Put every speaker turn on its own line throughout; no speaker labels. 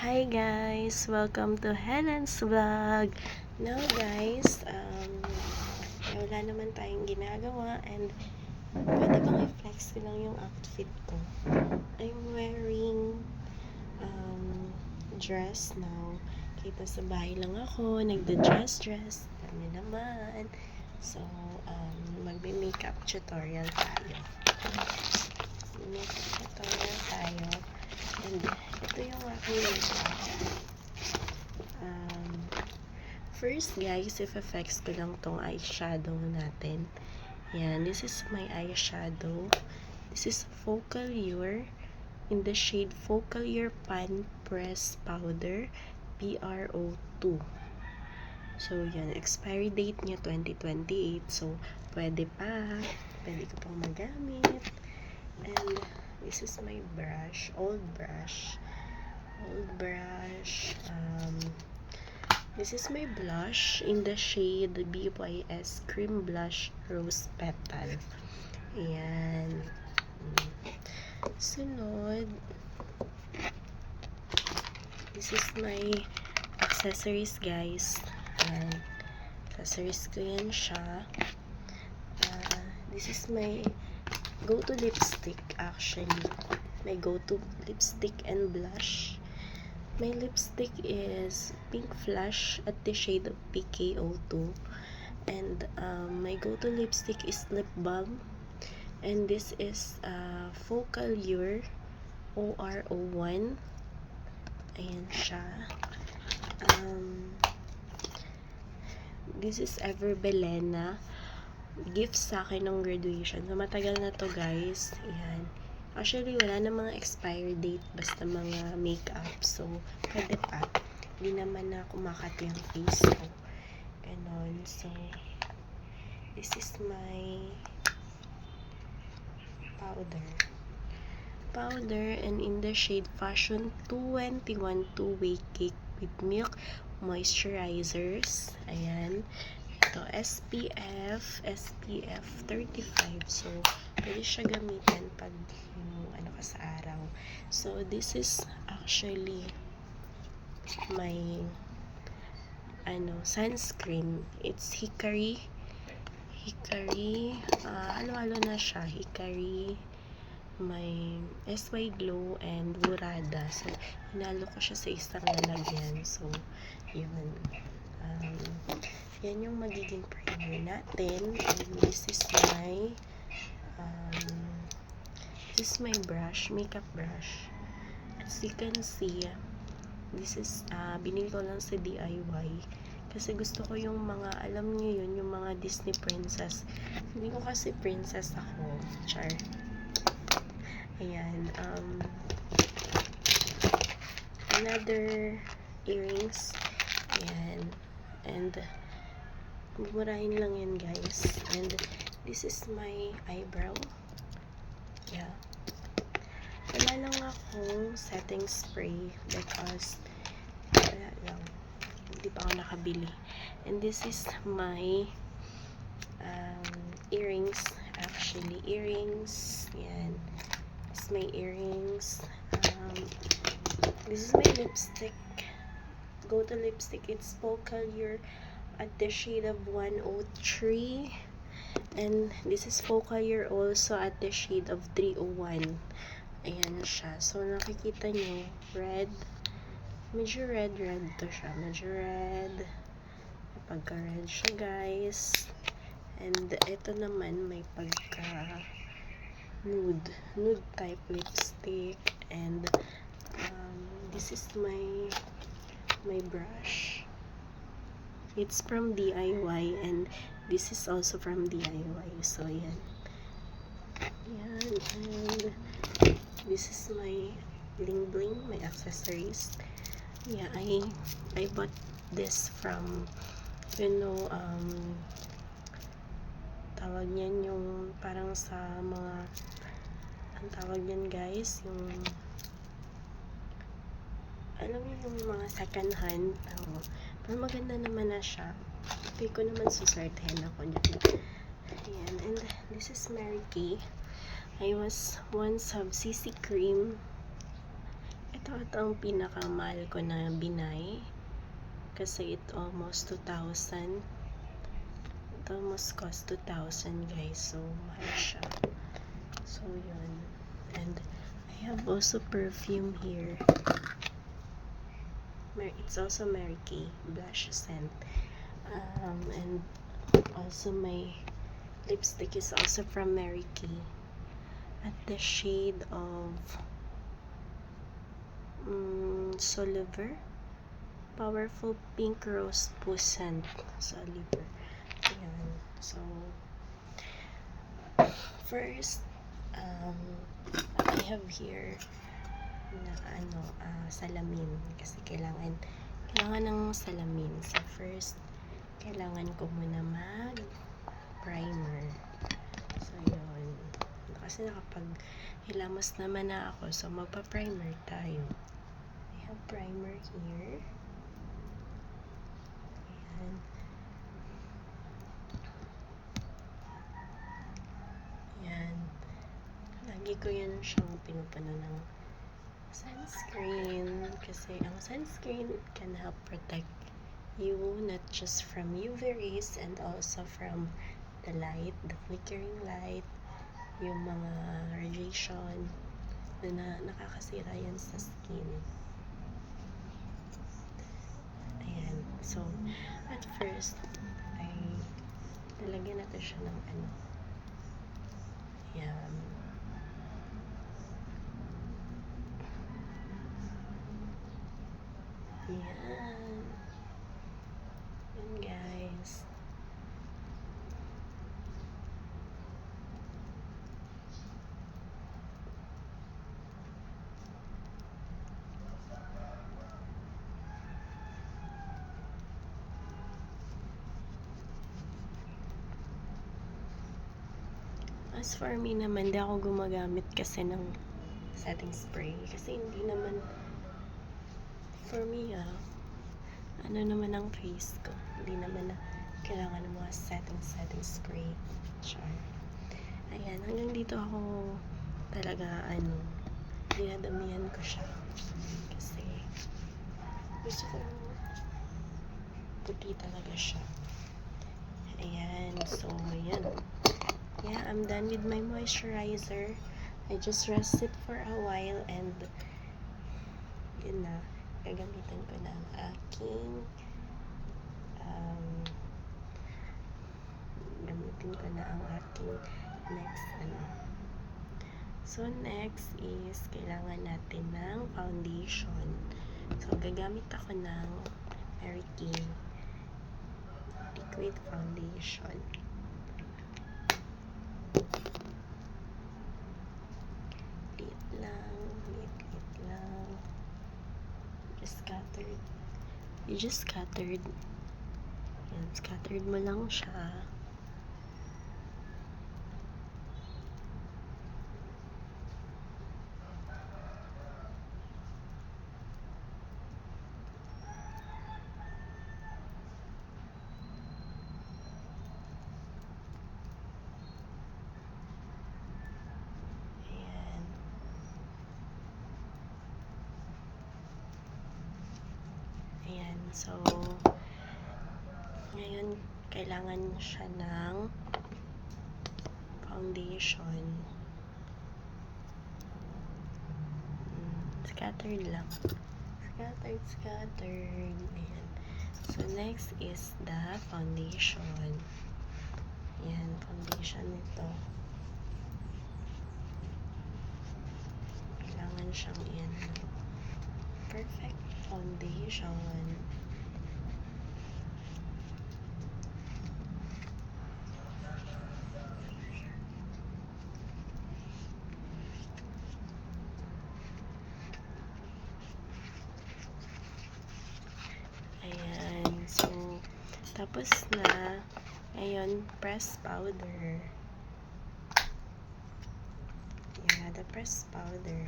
Hi guys! Welcome to Helen's Vlog! Now guys, wala naman tayong ginagawa and pwede bang i-flex ko lang yung outfit ko. I'm wearing dress now. Kita sa bahay lang ako, nagda-dress. Dami naman. So, magbe-makeup tutorial tayo. Makeup tutorial tayo. And ito yung aking makeup. First guys, if-flex ko lang tong eyeshadow natin. Yan, this is my eyeshadow. This is Focallure in the shade Focallure Pan Press Powder PRO2. So yan, expiry date niya 2028. So pwede pa, pwede ko pang magamit. And this is my brush, old brush. This is my blush in the shade BYS Cream Blush Rose Petal. Ayan. Sunod, this is my accessories guys. Ayan. Accessories ko yan siya. This is my go-to lipstick actually. My go-to lipstick and blush. My lipstick is Pink Flush at the shade of PKO2. And my go-to lipstick is Lip Balm. And this is Focallure OR01. Ayan siya. This is Everbelena. Gift sa akin ng graduation. So, matagal na to guys. Ayan. Actually, wala na mga expiry date. Basta mga makeup. So, pwede pa. Hindi naman na kumakati yung face ko. Ganon. So, this is my powder. And in the shade Fashion 221 2-way cake with milk moisturizers. Ayan. Ito, SPF 35. So, pwede siya gamitin pag ano ka sa araw. So, this is actually my sunscreen. It's Hikari. Halo-halo na siya. Hikari, may SY Glow and Burada. So, hinalo ko siya sa isang lalagyan. So, yun. Yan yung magiging primer natin. And this is my brush, makeup brush. As you can see, this is binili ko lang sa DIY kasi gusto ko yung mga, alam niyo yun, yung mga Disney princess. Hindi ko kasi princess ako, char. Ayan, another earrings. Ayan, and mumurahin lang yan guys. And this is my eyebrow. Yeah. Wala lang akong setting spray because wala lang. Hindi pa ako nakabili. And this is my earrings. Actually, earrings. Yan. This is my earrings. This is my lipstick. Go-to lipstick. It's Focallure at the shade of 103. And this is Focallure also at the shade of 301. Ayan siya. So, nakikita nyo, red. Medyo red to siya. Medyo red. Pagka-red siya, guys. And ito naman, may pagka-nude. Nude type lipstick. And this is my brush. It's from DIY. And this is also from DIY. So, yan. Yan. And this is my bling bling, my accessories. Yeah, I bought this from, tawag niyan yung parang sa mga, ang tawag niyan guys, yung, alam niyo yung mga second hand. Pero maganda naman na siya. Hindi ko naman susortehan ako dyan. Ayan, and this is Mary Kay. I was once of CC cream. Ito ang pinakamahal ko na binay. Kasi it almost 2,000. It almost cost 2,000 guys. So, mahal siya. So, yun. And, I have also perfume here. It's also Mary Kay blush scent. And also my lipstick is also from Mary Kay. At the shade of Soliver. Powerful Pink Rose Scent. Soliver. Ayan. So, first, I have here na salamin. Kasi kailangan ng salamin. So, first, kailangan ko muna mag-primer. So, yun. Kasi hilamos naman na ako. So, magpa-primer tayo. I have primer here. Ayan. Ayan. Lagi ko yan siyang pinupano ng sunscreen. Kasi ang sunscreen can help protect you not just from UV rays and also from the light, the flickering light, yung mga radiation na nakakasira yan sa skin. Ayan. So, at first, ay lalagyan natin siya ng ayan. Ayan. Ayan guys. As for me naman, di ako gumagamit kasi ng setting spray. Kasi hindi naman, for me ano naman ang face ko. Hindi naman na kailangan ng mga setting spray. Char. Ayan, hanggang dito ako talaga, dinadamihan ko siya. Kasi, gusto ko puti talaga siya. Ayan, so, ayan. Yeah, I'm done with my moisturizer. I just rest it for a while and yun na, gagamitan ko na ang aking next So, next is kailangan natin ng foundation. So, gagamit ako ng Mary Kay liquid foundation. Liit lang. You just scattered. Yan, scattered mo lang siya. Ayan, so ngayon kailangan siya ng foundation. Scattered lang. Scattered. Ayan. So, next is the foundation. Ayan, foundation nito. Kailangan siyang perfect foundation. Ayan. So, tapos na, ayun, pressed powder. Yeah, the pressed powder.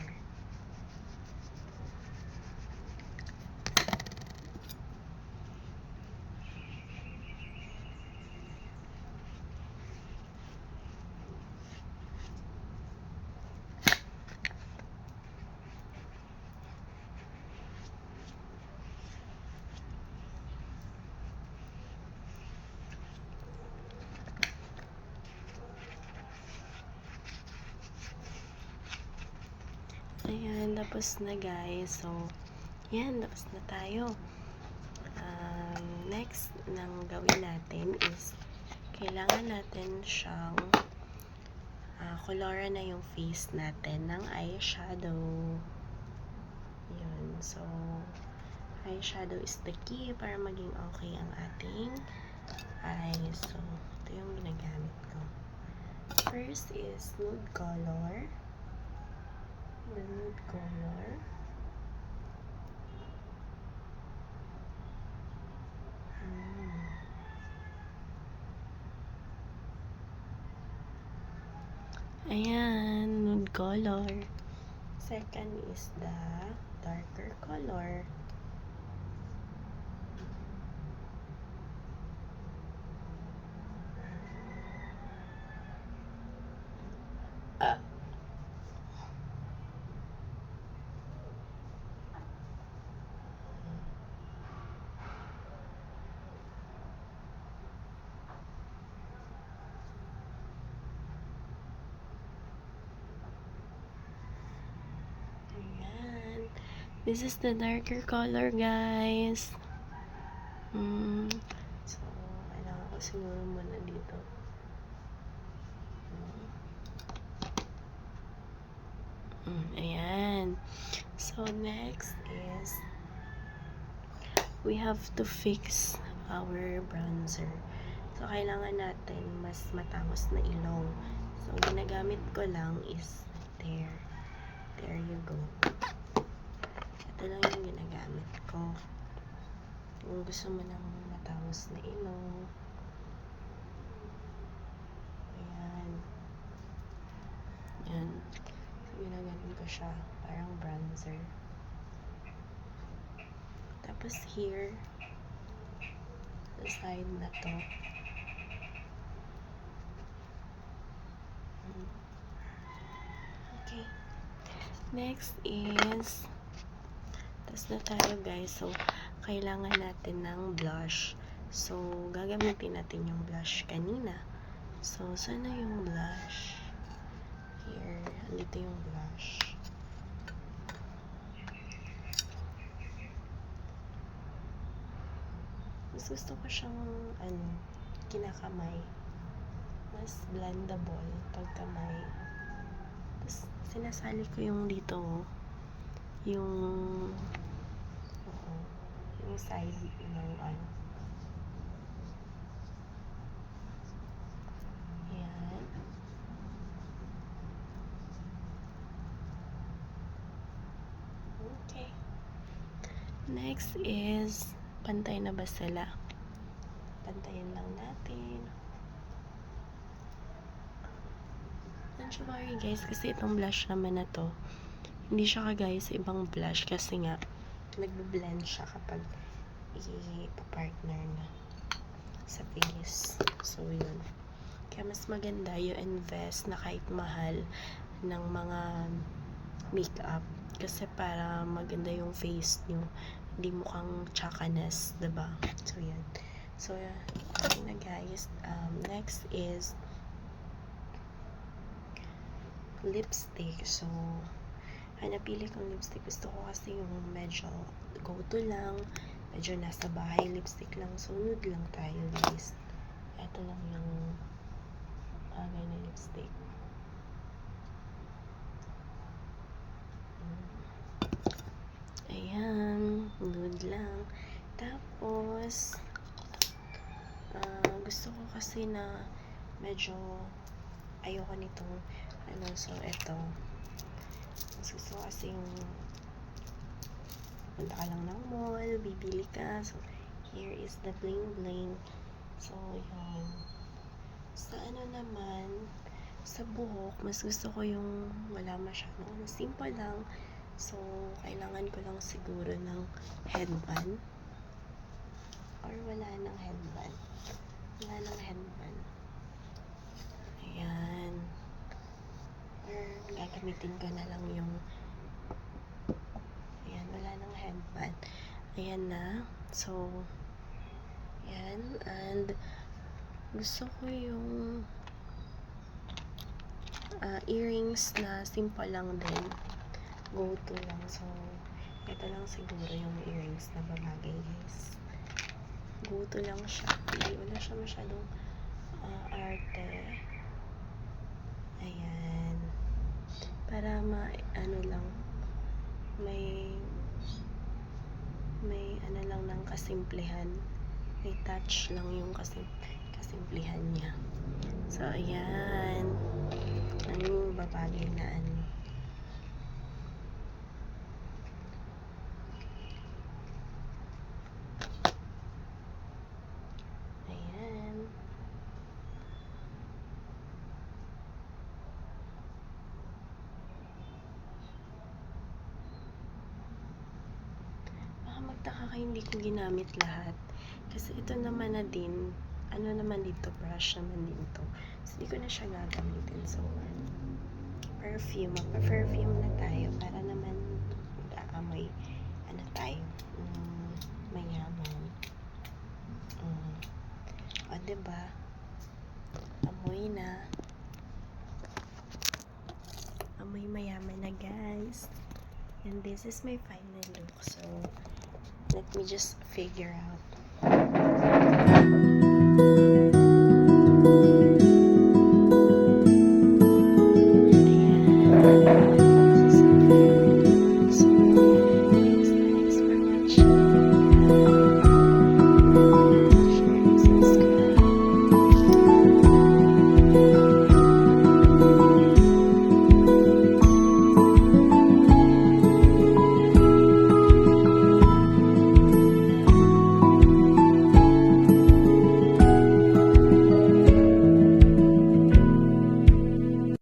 tapos na guys. So, yan, tapos na tayo. Next nang gawin natin is kailangan natin siyang coloran na yung face natin ng eyeshadow. Yun. So, eyeshadow is the key para maging okay ang ating eyes. So, ito yung ginagamit ko. First is nude color. The nude color. Ayan, nude color. Second is the darker color. This is the darker color, guys. So, kailangan ko siguro muna dito. Ayan. So, next is we have to fix our bronzer. So, kailangan natin mas matangos na ilong. So, ginagamit ko lang is there. There you go. Ito lang yung ginagamit ko. Kung gusto mo ng matangos na ilong. Ayan. Ayan. So, ginagamit ko siya. Parang bronzer. Tapos here, sa side na to. Okay. Next is tapos na tayo guys. So, kailangan natin ng blush. So, gagamitin natin yung blush kanina. So, sana yung blush? Here. Dito yung blush. Mas gusto ko siyang, kinakamay. Mas blendable pag kamay. Tapos, sinasali ko yung dito, yung side ng Ayan. Okay. Next is pantay na ba sila? Pantayin lang natin. Don't you worry guys, kasi itong blush naman na to, hindi siya kagaya sa ibang blush kasi nga nagbe-blend siya kapag i-partner na sa face. So, yun. Kaya mas maganda you invest na kahit mahal ng mga makeup kasi para maganda yung face nyo. Hindi mukhang tsakanes, diba? So, yan. So, yun na guys. Next is lipstick. So, napili kong lipstick. Gusto ko kasi yung medyo go-to lang. Medyo nasa bahay lipstick lang. So, nude lang tayo, guys. Ito lang yung bagay na lipstick. Ayan. Nude lang. Tapos, gusto ko kasi na medyo ayoko nitong so, ito. Gusto ko kasi yung punta ka lang ng mall, bibili ka. So, here is the bling bling. So, yun. Sa naman, sa buhok, mas gusto ko yung wala masyadong simple lang. So, kailangan ko lang siguro ng headband. Or wala nang headband. Wala nang headband. Ayan. Or gagamitin ko na lang yung wala nang headband. Ayan na. So, ayan. And, gusto ko yung earrings na simple lang din. go-to lang. So, ito lang siguro yung earrings na babagay, guys. Go-to lang siya. Wala siya masyadong arte. Ayan. Para ano lang, may ano lang ng kasimplihan. May touch lang yung kasimplihan niya. So, ayan. Ano yung babagay na ano. Ayan. Baka magtaka kayo, hindi ko ginamit lahat. Kasi ito naman na din, ano naman dito, brush naman dito. So, hindi ko na siya gagamitin. So, perfume. Magpa-perfume na tayo para naman mag-aamoy, ano tayo, mayaman. O, diba? Amoy na. Amoy mayaman na, guys. And this is my final look. So, let me just figure out.